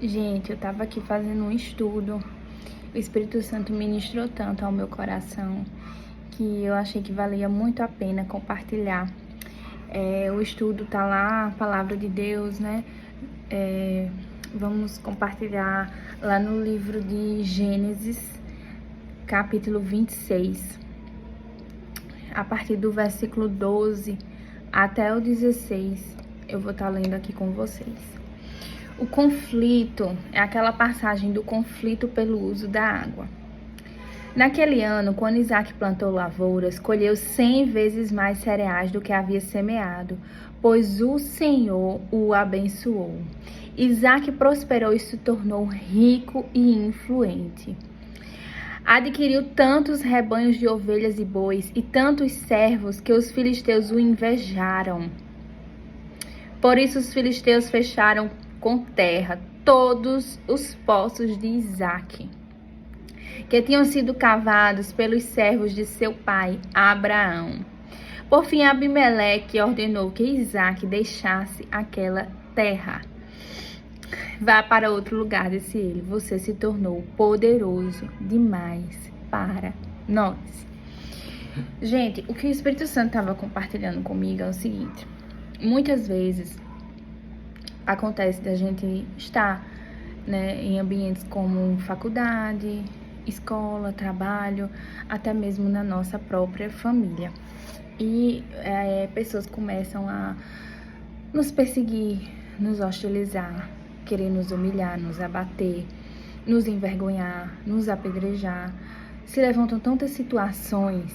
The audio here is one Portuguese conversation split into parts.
Gente, eu tava aqui fazendo um estudo. O Espírito Santo ministrou tanto ao meu coração que eu achei que valia muito a pena compartilhar. O estudo tá lá, a palavra de Deus, né? Vamos compartilhar lá no livro de Gênesis, capítulo 26, a partir do versículo 12 até o 16. Eu vou estar lendo aqui com vocês. O conflito é aquela passagem do conflito pelo uso da água. Naquele ano, quando Isaac plantou lavouras, colheu 100 vezes mais cereais do que havia semeado, pois o Senhor o abençoou. Isaac prosperou e se tornou rico e influente. Adquiriu tantos rebanhos de ovelhas e bois e tantos servos que os filisteus o invejaram. Por isso os filisteus fecharam com terra todos os poços de Isaac, que tinham sido cavados pelos servos de seu pai Abraão. Por fim, Abimeleque ordenou que Isaac deixasse aquela terra. Vá para outro lugar, disse ele. Você se tornou poderoso demais para nós. Gente, o que o Espírito Santo estava compartilhando comigo é o seguinte: muitas vezes acontece da gente estar, né, em ambientes como faculdade, escola, trabalho, até mesmo na nossa própria família. E pessoas começam a nos perseguir, nos hostilizar, querer nos humilhar, nos abater, nos envergonhar, nos apedrejar. Se levantam tantas situações,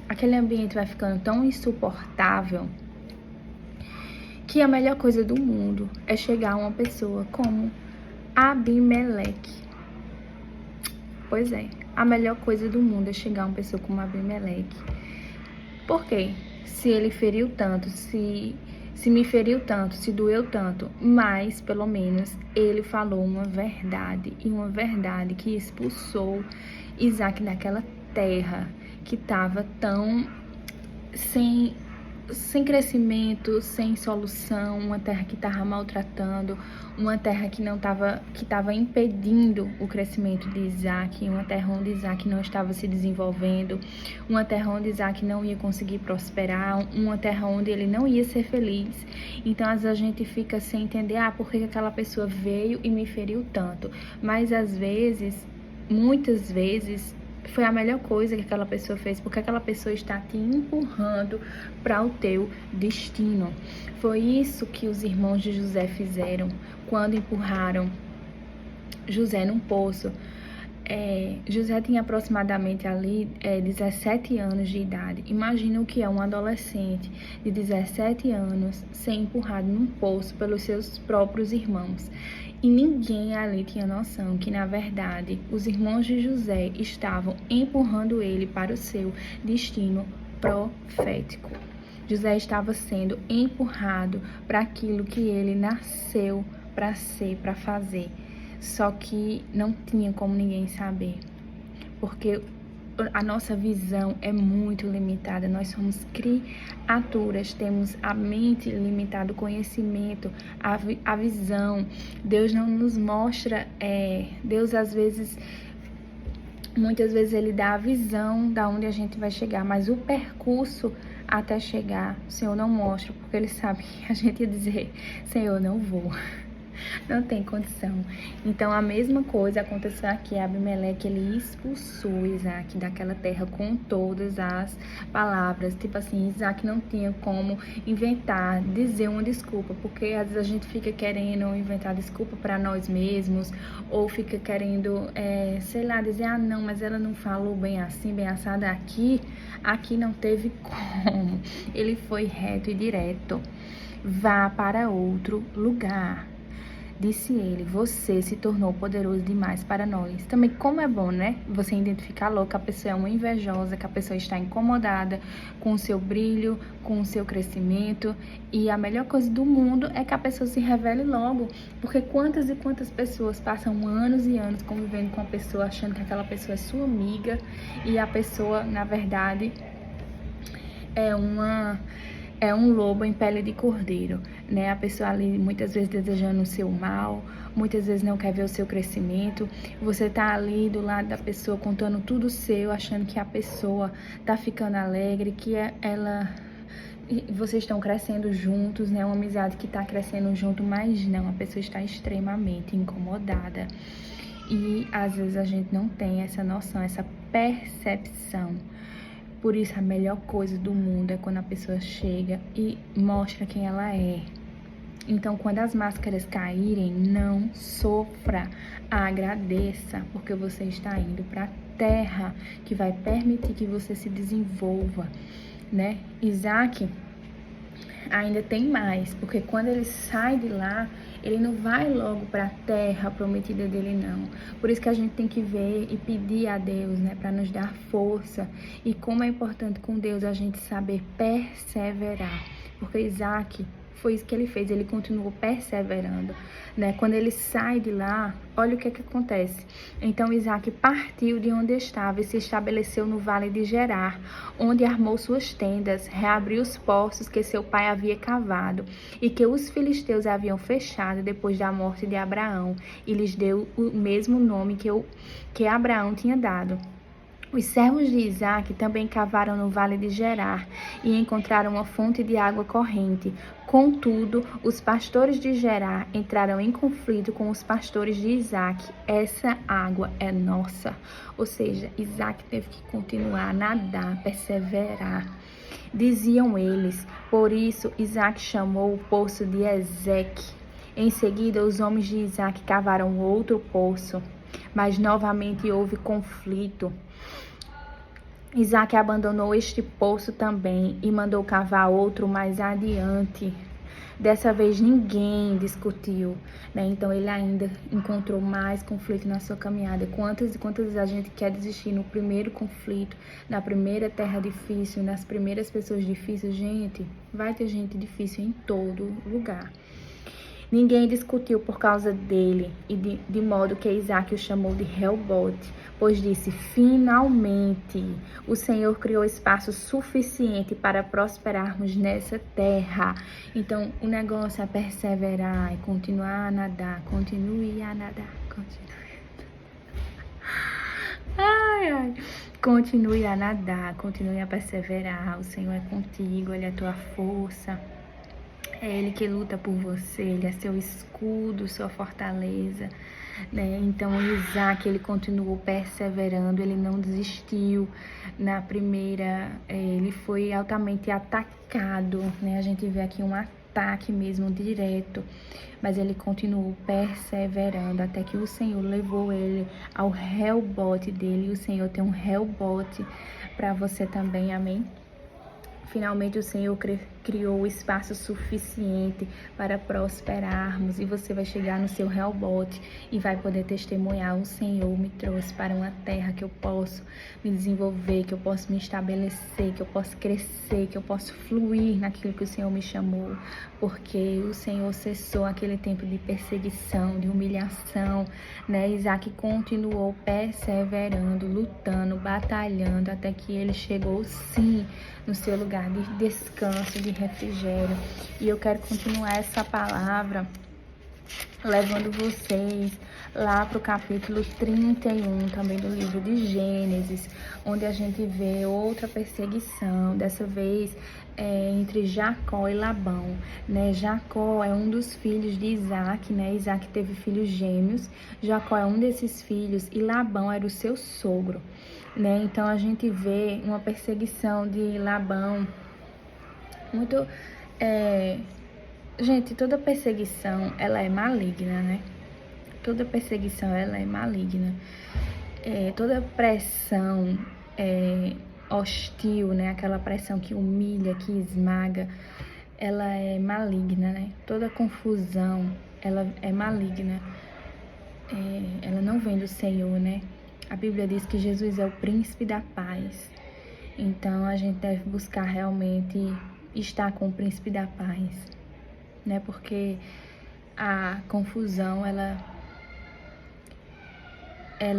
aquele ambiente vai ficando tão insuportável que a melhor coisa do mundo é chegar a uma pessoa como Abimeleque. Pois é, a melhor coisa do mundo é chegar a uma pessoa como Abimeleque. Por quê? Se ele feriu tanto, se me feriu tanto, se doeu tanto, mas pelo menos ele falou uma verdade, e uma verdade que expulsou Isaac daquela terra que estava tão sem crescimento, sem solução, uma terra que estava maltratando, uma terra que estava impedindo o crescimento de Isaac, uma terra onde Isaac não estava se desenvolvendo, uma terra onde Isaac não ia conseguir prosperar, uma terra onde ele não ia ser feliz. Então, às vezes a gente fica sem entender, por que aquela pessoa veio e me feriu tanto? Mas às vezes, muitas vezes, foi a melhor coisa que aquela pessoa fez, porque aquela pessoa está te empurrando para o teu destino. Foi isso que os irmãos de José fizeram quando empurraram José num poço. José tinha aproximadamente ali 17 anos de idade. Imagina o que é um adolescente de 17 anos ser empurrado num poço pelos seus próprios irmãos. E ninguém ali tinha noção que, na verdade, os irmãos de José estavam empurrando ele para o seu destino profético. José estava sendo empurrado para aquilo que ele nasceu para ser, para fazer. Só que não tinha como ninguém saber, porque a nossa visão é muito limitada. Nós somos criaturas, temos a mente limitada, o conhecimento, a visão. Deus não nos mostra, Deus muitas vezes ele dá a visão da onde a gente vai chegar, mas o percurso até chegar, o Senhor não mostra, porque ele sabe que a gente ia dizer: Senhor, não vou. Não tem condição. Então, a mesma coisa aconteceu aqui. Abimeleque, ele expulsou Isaac daquela terra com todas as palavras. Tipo assim, Isaac não tinha como inventar, dizer uma desculpa, porque às vezes a gente fica querendo inventar desculpa para nós mesmos, ou fica querendo, dizer, não, mas ela não falou bem assim, bem assada aqui não teve como. Ele foi reto e direto. Vá para outro lugar. Disse ele: você se tornou poderoso demais para nós. Também como é bom, né? Você identificar logo que a pessoa é uma invejosa, que a pessoa está incomodada com o seu brilho, com o seu crescimento. E a melhor coisa do mundo é que a pessoa se revele logo. Porque quantas e quantas pessoas passam anos e anos convivendo com a pessoa, achando que aquela pessoa é sua amiga, e a pessoa, na verdade, é uma é um lobo em pele de cordeiro, né? A pessoa ali muitas vezes desejando o seu mal, muitas vezes não quer ver o seu crescimento. Você tá ali do lado da pessoa contando tudo seu, achando que a pessoa tá ficando alegre, que ela vocês estão crescendo juntos, né? Uma amizade que tá crescendo junto, mas não, a pessoa está extremamente incomodada. E às vezes a gente não tem essa noção, essa percepção. Por isso, a melhor coisa do mundo é quando a pessoa chega e mostra quem ela é. Então, quando as máscaras caírem, não sofra, agradeça, porque você está indo para a terra que vai permitir que você se desenvolva, né? Isaac ainda tem mais, porque quando ele sai de lá, ele não vai logo para a terra prometida dele, não. Por isso que a gente tem que ver e pedir a Deus, né, para nos dar força. E como é importante com Deus a gente saber perseverar, porque Isaac foi isso que ele fez, ele continuou perseverando, né? Quando ele sai de lá, olha o que acontece. Então Isaac partiu de onde estava e se estabeleceu no vale de Gerar, onde armou suas tendas, reabriu os poços que seu pai havia cavado e que os filisteus haviam fechado depois da morte de Abraão, e lhes deu o mesmo nome que Abraão tinha dado. Os servos de Isaac também cavaram no vale de Gerar e encontraram uma fonte de água corrente. Contudo, os pastores de Gerar entraram em conflito com os pastores de Isaac. Essa água é nossa. Ou seja, Isaac teve que continuar a nadar, perseverar. Diziam eles. Por isso, Isaac chamou o poço de Ezeque. Em seguida, os homens de Isaac cavaram outro poço, mas novamente houve conflito. Isaac abandonou este poço também e mandou cavar outro mais adiante. Dessa vez ninguém discutiu, né? Então ele ainda encontrou mais conflito na sua caminhada. Quantas vezes a gente quer desistir no primeiro conflito, na primeira terra difícil, nas primeiras pessoas difíceis? Gente, vai ter gente difícil em todo lugar. Ninguém discutiu por causa dele, e de modo que Isaac o chamou de Reobote, pois disse: finalmente o Senhor criou espaço suficiente para prosperarmos nessa terra. Então o negócio é perseverar e continuar a nadar, continue a nadar, continue a nadar, continue a perseverar. O Senhor é contigo, Ele é a tua força. É Ele que luta por você, Ele é seu escudo, sua fortaleza, né? Então, Isaac, ele continuou perseverando, ele não desistiu. Na primeira, ele foi altamente atacado, né? A gente vê aqui um ataque mesmo, direto, mas ele continuou perseverando, até que o Senhor levou ele ao Reobote dele, e o Senhor tem um Reobote para você também, amém? Finalmente o Senhor criou o espaço suficiente para prosperarmos, e você vai chegar no seu Reobote e vai poder testemunhar: o Senhor me trouxe para uma terra que eu posso me desenvolver, que eu posso me estabelecer, que eu posso crescer, que eu posso fluir naquilo que o Senhor me chamou, porque o Senhor cessou aquele tempo de perseguição, de humilhação, né? Isaac continuou perseverando, lutando, batalhando, até que ele chegou sim no seu lugar de descanso, de refrigério. E eu quero continuar essa palavra levando vocês lá para o capítulo 31 também do livro de Gênesis, onde a gente vê outra perseguição, dessa vez entre Jacó e Labão, né? Jacó é um dos filhos de Isaac, né? Isaac teve filhos gêmeos, Jacó é um desses filhos e Labão era o seu sogro, né? Então a gente vê uma perseguição de Labão muito... Gente, toda perseguição, ela é maligna, né? Toda perseguição, ela é maligna. Toda pressão hostil, né? Aquela pressão que humilha, que esmaga, ela é maligna, né? Toda confusão, ela é maligna. Ela não vem do Senhor, né? A Bíblia diz que Jesus é o príncipe da paz. Então, a gente deve buscar realmente estar com o príncipe da paz, né? Porque a confusão, ela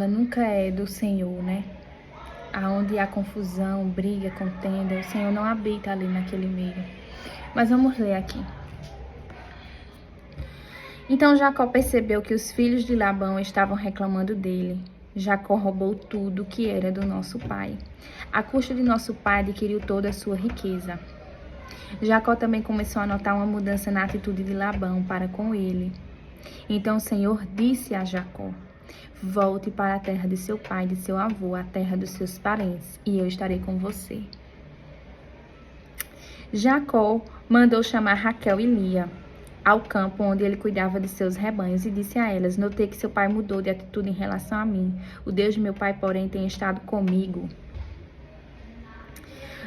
nunca é do Senhor, né? Aonde há confusão, briga, contenda, o Senhor não habita ali naquele meio. Mas vamos ler aqui. Então Jacó percebeu que os filhos de Labão estavam reclamando dele. Jacó roubou tudo que era do nosso pai. À custa de nosso pai adquiriu toda a sua riqueza. Jacó também começou a notar uma mudança na atitude de Labão para com ele. Então o Senhor disse a Jacó: volte para a terra de seu pai, de seu avô, a terra dos seus parentes, e eu estarei com você. Jacó mandou chamar Raquel e Lia ao campo onde ele cuidava de seus rebanhos e disse a elas: notei que seu pai mudou de atitude em relação a mim. O Deus de meu pai, porém, tem estado comigo.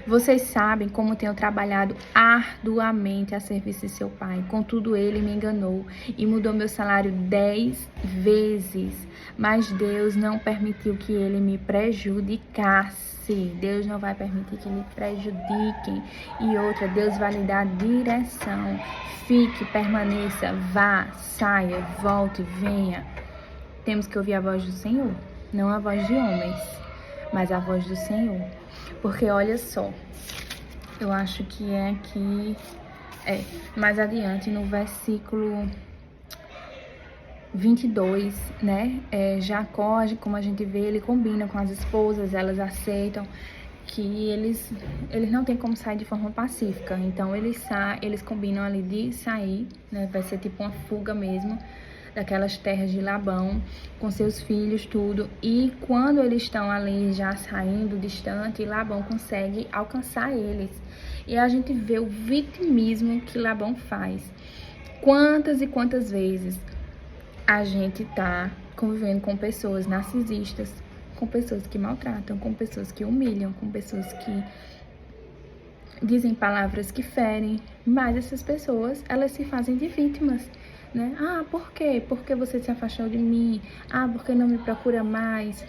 Vocês sabem como tenho trabalhado arduamente a serviço de seu pai. Contudo, ele me enganou e mudou meu salário 10 vezes. Mas Deus não permitiu que ele me prejudicasse. Deus não vai permitir que lhe prejudiquem. E outra, Deus vai lhe dar direção. Fique, permaneça, vá, saia, volte, venha. Temos que ouvir a voz do Senhor, não a voz de homens, mas a voz do Senhor. Porque olha só, eu acho que é aqui, mais adiante no versículo 22, né? Jacó, como a gente vê, ele combina com as esposas, elas aceitam que eles não tem como sair de forma pacífica. Então eles combinam ali de sair, né? Vai ser tipo uma fuga mesmo daquelas terras de Labão, com seus filhos, tudo. E quando eles estão ali já saindo distante, Labão consegue alcançar eles. E a gente vê o vitimismo que Labão faz. Quantas e quantas vezes a gente tá convivendo com pessoas narcisistas, com pessoas que maltratam, com pessoas que humilham, com pessoas que dizem palavras que ferem, mas essas pessoas, elas se fazem de vítimas, né? Ah, por quê? Porque você se afastou de mim? Ah, porque não me procura mais?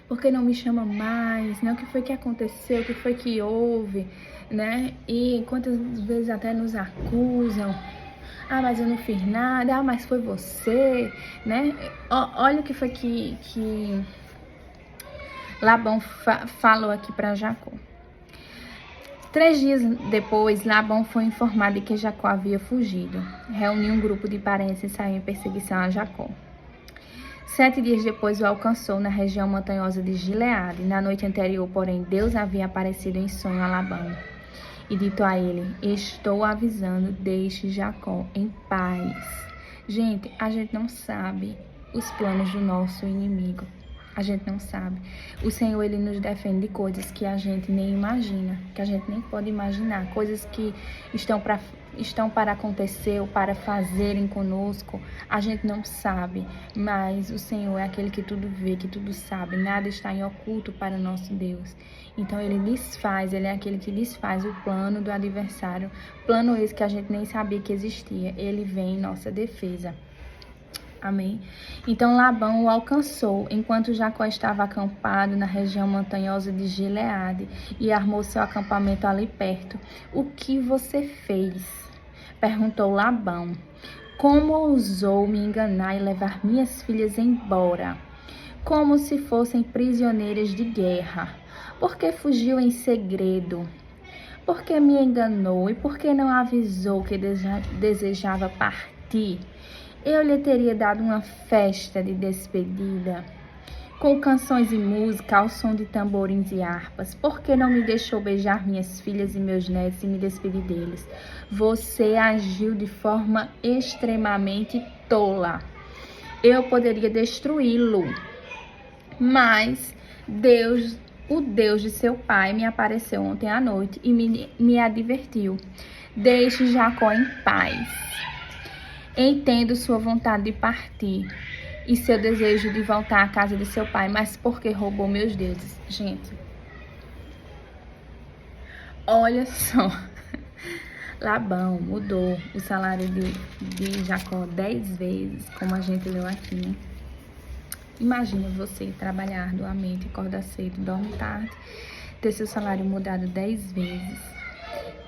Porque não me chama mais? Né? O que foi que aconteceu? O que foi que houve? Né? E quantas vezes até nos acusam. Ah, mas eu não fiz nada. Ah, mas foi você, né? Olha o que foi que Labão falou aqui para Jacó. 3 dias depois, Labão foi informado de que Jacó havia fugido. Reuniu um grupo de parentes e saiu em perseguição a Jacó. 7 dias depois, o alcançou na região montanhosa de Gileade. Na noite anterior, porém, Deus havia aparecido em sonho a Labão e dito a ele: estou avisando, deixe Jacó em paz. Gente, a gente não sabe os planos do nosso inimigo. A gente não sabe. O Senhor, ele nos defende de coisas que a gente nem imagina, que a gente nem pode imaginar. Coisas que estão para acontecer ou para fazerem conosco, a gente não sabe. Mas o Senhor é aquele que tudo vê, que tudo sabe. Nada está em oculto para o nosso Deus. Então, ele desfaz, ele é aquele que desfaz o plano do adversário. Plano esse que a gente nem sabia que existia. Ele vem em nossa defesa. Amém? Então Labão o alcançou, enquanto Jacó estava acampado na região montanhosa de Gileade e armou seu acampamento ali perto. O que você fez? Perguntou Labão. Como ousou me enganar e levar minhas filhas embora, como se fossem prisioneiras de guerra? Por que fugiu em segredo? Por que me enganou e por que não avisou que desejava partir? Eu lhe teria dado uma festa de despedida, com canções e música ao som de tamborins e harpas. Por que não me deixou beijar minhas filhas e meus netos e me despedir deles? Você agiu de forma extremamente tola. Eu poderia destruí-lo, mas Deus, o Deus de seu pai, me apareceu ontem à noite e me advertiu: deixe Jacó em paz. Entendo sua vontade de partir e seu desejo de voltar à casa de seu pai, mas por que roubou meus deuses? Gente, olha só. Labão mudou o salário de Jacó 10 vezes, como a gente leu aqui, né? Imagina você trabalhar arduamente, acordar cedo, dorme tarde, ter seu salário mudado 10 vezes,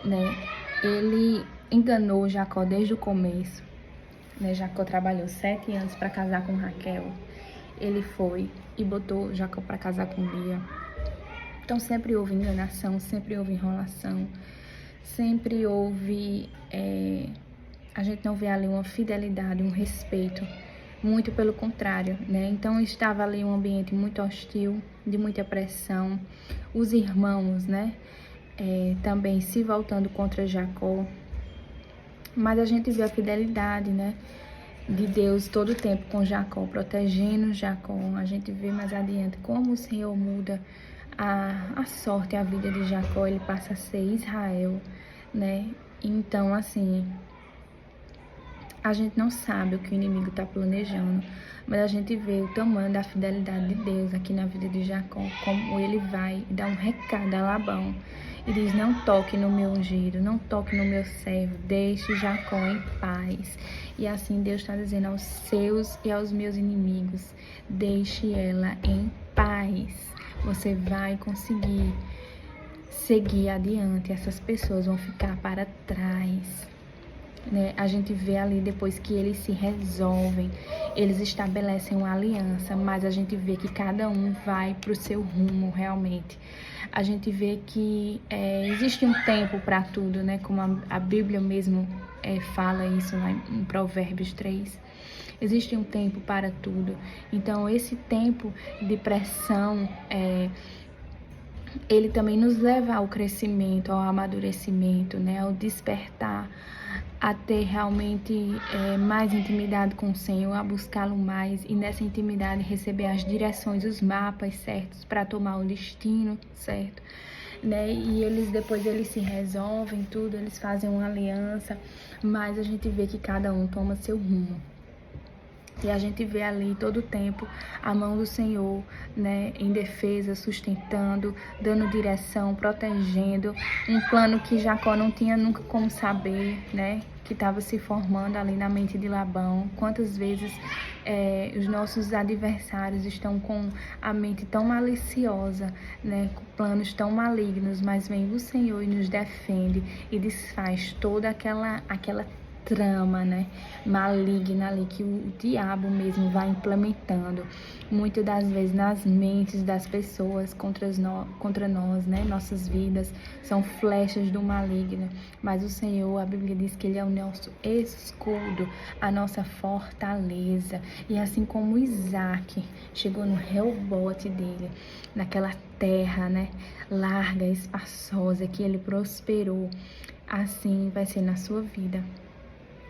né? Ele enganou Jacó desde o começo. Jacó trabalhou 7 anos para casar com Raquel. Ele foi e botou Jacó para casar com Lia. Então sempre houve enganação, sempre houve enrolação, sempre houve, a gente não vê ali uma fidelidade, um respeito, muito pelo contrário, né? Então estava ali um ambiente muito hostil, de muita pressão, os irmãos, né? Também se voltando contra Jacó, mas a gente vê a fidelidade, né? De Deus todo o tempo com Jacó, protegendo Jacó. A gente vê mais adiante como o Senhor muda a sorte, a vida de Jacó, ele passa a ser Israel, né? Então, assim, a gente não sabe o que o inimigo está planejando, mas a gente vê o tamanho da fidelidade de Deus aqui na vida de Jacó, como ele vai dar um recado a Labão e diz: não toque no meu ungido, não toque no meu servo, deixe Jacó em paz. E assim Deus está dizendo aos seus e aos meus inimigos: deixe ela em paz. Você vai conseguir seguir adiante, essas pessoas vão ficar para trás. Né? A gente vê ali depois que eles se resolvem, eles estabelecem uma aliança, mas a gente vê que cada um vai para o seu rumo realmente. A gente vê que existe um tempo para tudo, né? Como a Bíblia mesmo fala isso lá em Provérbios 3. Existe um tempo para tudo. Então, esse tempo de pressão, ele também nos leva ao crescimento, ao amadurecimento, né? Ao despertar, a ter realmente mais intimidade com o Senhor, a buscá-lo mais e nessa intimidade receber as direções, os mapas certos para tomar o destino certo, né? E depois eles se resolvem tudo, eles fazem uma aliança, mas a gente vê que cada um toma seu rumo. E a gente vê ali todo o tempo a mão do Senhor, né, em defesa, sustentando, dando direção, protegendo. Um plano que Jacó não tinha nunca como saber, né, que estava se formando ali na mente de Labão. Quantas vezes os nossos adversários estão com a mente tão maliciosa, né, com planos tão malignos, mas vem o Senhor e nos defende e desfaz toda aquela trama, né, maligna ali que o diabo mesmo vai implementando, muitas das vezes nas mentes das pessoas contra nós, né, nossas vidas são flechas do maligno, mas o Senhor, a Bíblia diz que Ele é o nosso escudo, a nossa fortaleza, e assim como Isaac chegou no rebote dele, naquela terra, né, larga, espaçosa, que ele prosperou, assim vai ser na sua vida.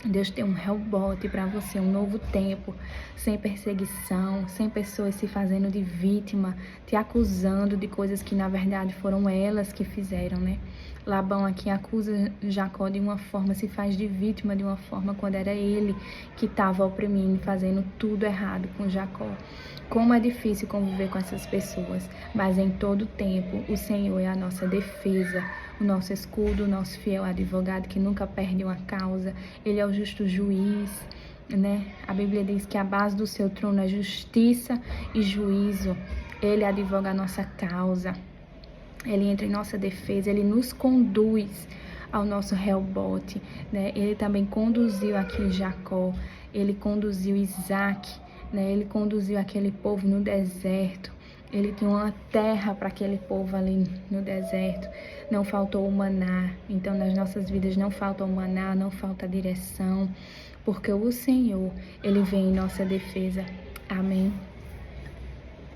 Deus tem um rebote para você, um novo tempo, sem perseguição, sem pessoas se fazendo de vítima, te acusando de coisas que na verdade foram elas que fizeram, né? Labão aqui acusa Jacó de uma forma, se faz de vítima de uma forma, quando era ele que estava oprimindo, fazendo tudo errado com Jacó. Como é difícil conviver com essas pessoas, mas em todo tempo o Senhor é a nossa defesa, o nosso escudo, o nosso fiel advogado que nunca perde uma causa. Ele é o justo juiz, né? A Bíblia diz que a base do seu trono é justiça e juízo. Ele advoga a nossa causa. Ele entra em nossa defesa, ele nos conduz ao nosso rebote, né? Ele também conduziu aqui Jacó, ele conduziu Isaac, né? Ele conduziu aquele povo no deserto. Ele tinha uma terra para aquele povo ali no deserto. Não faltou o maná. Então, nas nossas vidas não falta o maná, não falta a direção, porque o Senhor, Ele vem em nossa defesa. Amém.